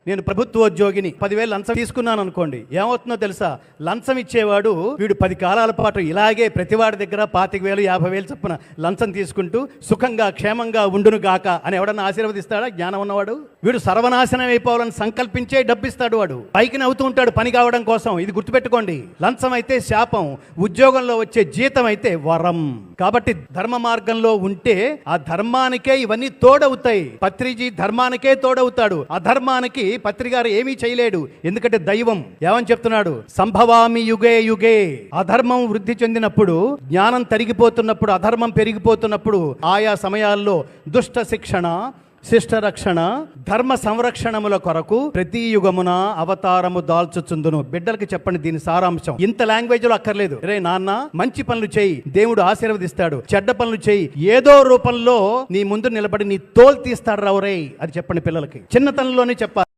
నేను ప్రభుత్వోద్యోగిని 10,000 లంచం తీసుకున్నాను అనుకోండి, ఏమవుతుందో తెలుసా? లంచం ఇచ్చేవాడు వీడు 10 కాలాల పాటు ఇలాగే ప్రతివాడి దగ్గర 25,000 50,000 చొప్పున లంచం తీసుకుంటూ సుఖంగా క్షేమంగా ఉండును గాక అని ఎవడన్నా ఆశీర్వదిస్తాడా? జ్ఞానం ఉన్నవాడు. వీడు సర్వనాశనం అయిపోవాలని సంకల్పించే డబ్బిస్తాడు. వాడు పైకి నవ్వుతూ ఉంటాడు పని కావడం కోసం. ఇది గుర్తుపెట్టుకోండి. లంచం అయితే శాపం, ఉద్యోగంలో వచ్చే జీతం అయితే వరం. కాబట్టి ధర్మ మార్గంలో ఉంటే ఆ ధర్మానికే ఇవన్నీ తోడవుతాయి. పత్రిజీ ధర్మానికే తోడవుతాడు, అధర్మానికి పత్రిగారు ఏమీ చేయలేడు. ఎందుకంటే దైవం ఏమని చెప్తున్నాడు? సంభవామి యుగే యుగే. అధర్మం వృద్ధి చెందినప్పుడు, జ్ఞానం తరిగిపోతున్నప్పుడు, అధర్మం పెరిగిపోతున్నప్పుడు ఆయా సమయాల్లో దుష్ట శిక్షణ, శిష్ట రక్షణ, ధర్మ సంరక్షణముల కొరకు ప్రతి యుగమున అవతారము దాల్చుచుందును. బిడ్డలకి చెప్పండి దీని సారాంశం. ఇంత లాంగ్వేజ్ లో అక్కర్లేదు. రే నాన్న, మంచి పనులు చేయి, దేవుడు ఆశీర్వదిస్తాడు. చెడ్డ పనులు చేయి, ఏదో రూపంలో నీ ముందు నిలబడి నీ తోలు తీస్తాడు రావురే. అది చెప్పండి పిల్లలకి. చిన్నతనంలోనే చెప్పాలి.